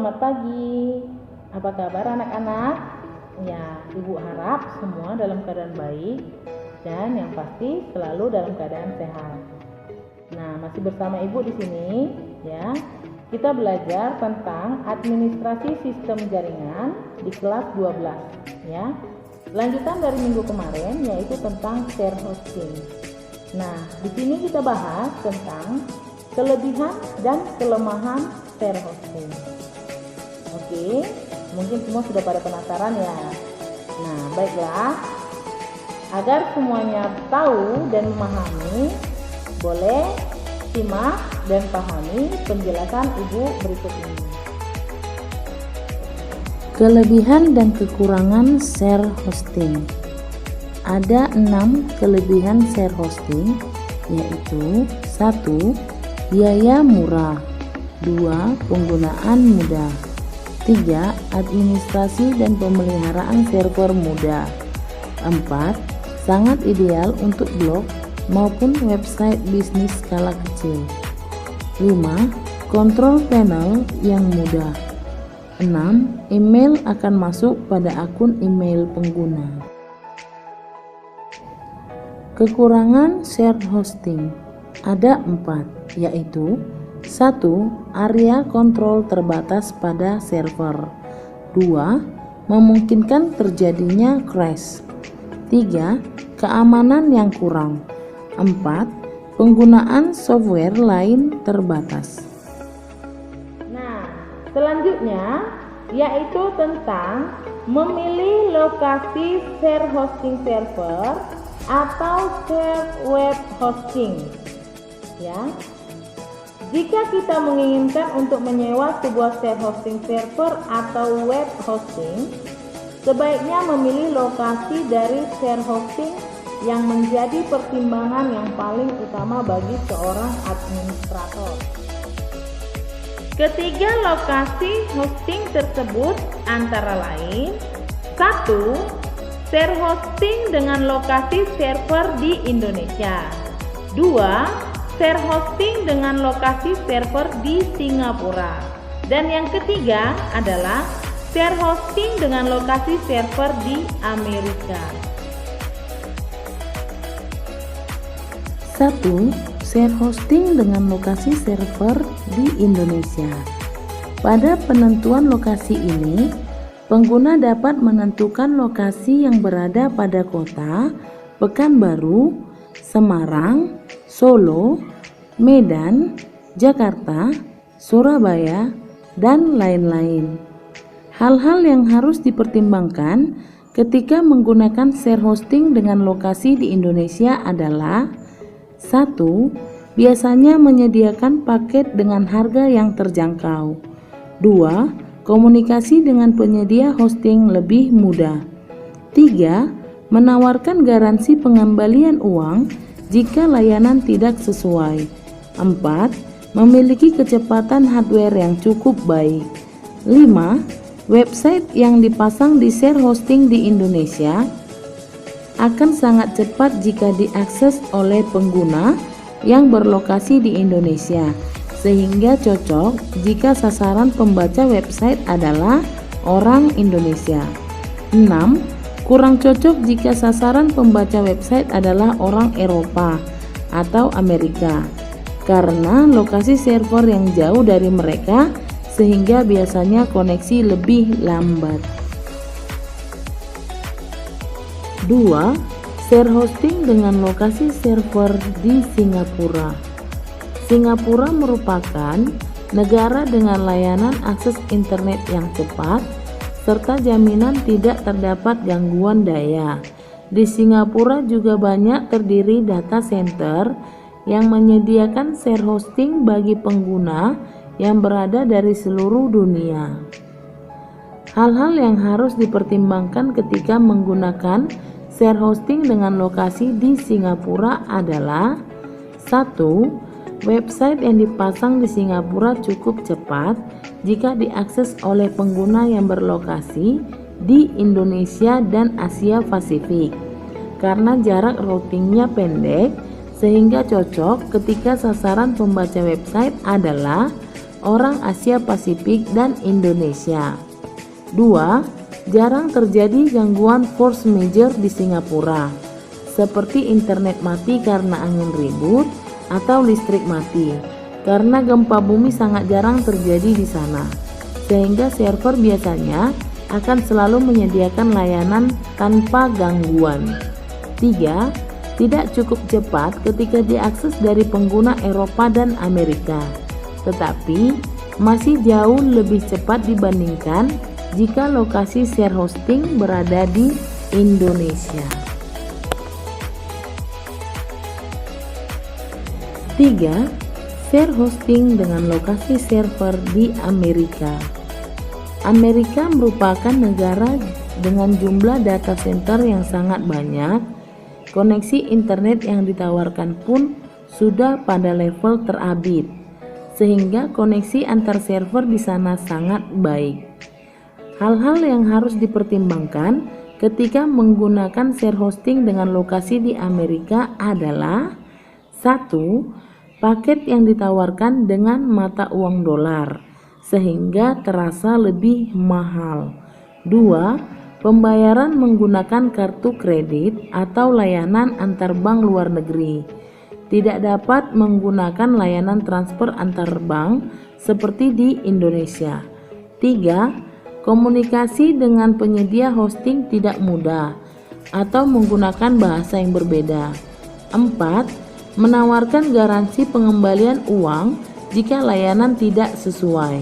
selamat pagi. Apa kabar anak-anak? Ya, Ibu harap semua dalam keadaan baik dan yang pasti selalu dalam keadaan sehat. Nah, masih bersama Ibu di sini ya. Kita belajar tentang administrasi sistem jaringan di kelas 12 ya. Lanjutan dari minggu kemarin yaitu tentang share hosting. Nah, di sini kita bahas tentang kelebihan dan kelemahan share hosting. Oke, mungkin semua sudah pada penasaran ya. Nah, baiklah. Agar semuanya tahu dan memahami, boleh simak dan pahami penjelasan Ibu berikut ini. Kelebihan dan kekurangan share hosting. Ada 6 kelebihan share hosting, yaitu 1. Biaya murah. 2. Penggunaan mudah. 3. Administrasi dan pemeliharaan server mudah. 4. Sangat ideal untuk blog maupun website bisnis skala kecil. 5. Kontrol panel yang mudah. 6. Email akan masuk pada akun email pengguna. Kekurangan share hosting ada 4, yaitu 1. Area kontrol terbatas pada server. 2. Memungkinkan terjadinya crash. 3. Keamanan yang kurang. 4. Penggunaan software lain terbatas. Nah, selanjutnya yaitu tentang memilih lokasi share hosting server atau share web hosting. Ya. Jika kita menginginkan untuk menyewa sebuah share hosting server atau web hosting, sebaiknya memilih lokasi dari share hosting yang menjadi pertimbangan yang paling utama bagi seorang administrator. Ketiga lokasi hosting tersebut antara lain: 1. Share hosting dengan lokasi server di Indonesia. 2. Share hosting dengan lokasi server di Singapura. Dan yang ketiga adalah share hosting dengan lokasi server di Amerika. 1. Share hosting dengan lokasi server di Indonesia. Pada penentuan lokasi ini, pengguna dapat menentukan lokasi yang berada pada kota Pekanbaru, Semarang, Solo, Medan, Jakarta, Surabaya, dan lain-lain. Hal-hal yang harus dipertimbangkan ketika menggunakan share hosting dengan lokasi di Indonesia adalah: 1. Biasanya menyediakan paket dengan harga yang terjangkau. 2. Komunikasi dengan penyedia hosting lebih mudah. 3. Menawarkan garansi pengembalian uang jika layanan tidak sesuai. 4. Memiliki kecepatan hardware yang cukup baik. 5. Website yang dipasang di share hosting di Indonesia akan sangat cepat jika diakses oleh pengguna yang berlokasi di Indonesia, sehingga cocok jika sasaran pembaca website adalah orang Indonesia. 6. Kurang cocok jika sasaran pembaca website adalah orang Eropa atau Amerika, karena lokasi server yang jauh dari mereka sehingga biasanya koneksi lebih lambat. 2. Share hosting dengan lokasi server di Singapura. Singapura merupakan negara dengan layanan akses internet yang cepat serta jaminan tidak terdapat gangguan daya. Di Singapura juga banyak terdiri data center yang menyediakan share hosting bagi pengguna yang berada dari seluruh dunia. Hal-hal yang harus dipertimbangkan ketika menggunakan share hosting dengan lokasi di Singapura adalah: 1. Website yang dipasang di Singapura cukup cepat jika diakses oleh pengguna yang berlokasi di Indonesia dan Asia Pasifik, karena jarak routingnya pendek sehingga cocok ketika sasaran pembaca website adalah orang Asia Pasifik dan Indonesia. 2. Jarang terjadi gangguan force majeure di Singapura, seperti internet mati karena angin ribut atau listrik mati, karena gempa bumi sangat jarang terjadi di sana, sehingga server biasanya akan selalu menyediakan layanan tanpa gangguan. 3. Tidak cukup cepat ketika diakses dari pengguna Eropa dan Amerika, tetapi masih jauh lebih cepat dibandingkan jika lokasi share hosting berada di Indonesia. 3. Share hosting dengan lokasi server di Amerika. Amerika merupakan negara dengan jumlah data center yang sangat banyak. Koneksi internet yang ditawarkan pun sudah pada level terabit, sehingga koneksi antar server di sana sangat baik. Hal-hal yang harus dipertimbangkan ketika menggunakan share hosting dengan lokasi di Amerika adalah: 1. Paket yang ditawarkan dengan mata uang dolar, sehingga terasa lebih mahal. 2. Pembayaran menggunakan kartu kredit atau layanan antar bank luar negeri. Tidak dapat menggunakan layanan transfer antar bank seperti di Indonesia. 3. Komunikasi dengan penyedia hosting tidak mudah atau menggunakan bahasa yang berbeda. 4. Menawarkan garansi pengembalian uang jika layanan tidak sesuai.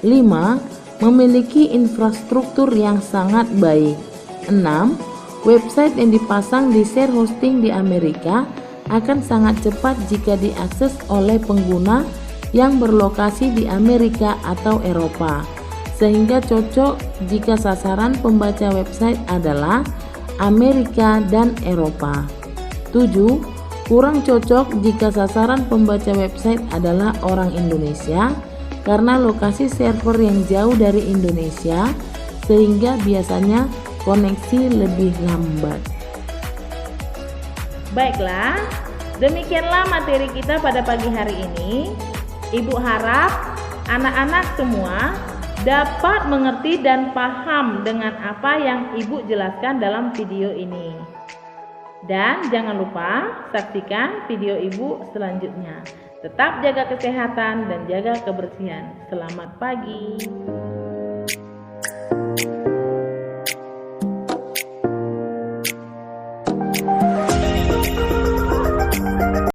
5. Memiliki infrastruktur yang sangat baik. 6. Website yang dipasang di share hosting di Amerika akan sangat cepat jika diakses oleh pengguna yang berlokasi di Amerika atau Eropa, sehingga cocok jika sasaran pembaca website adalah Amerika dan Eropa. 7. Kurang cocok jika sasaran pembaca website adalah orang Indonesia, karena lokasi server yang jauh dari Indonesia, sehingga biasanya koneksi lebih lambat. Baiklah, demikianlah materi kita pada pagi hari ini. Ibu harap anak-anak semua dapat mengerti dan paham dengan apa yang Ibu jelaskan dalam video ini. Dan jangan lupa saksikan video Ibu selanjutnya. Tetap jaga kesehatan dan jaga kebersihan. Selamat pagi.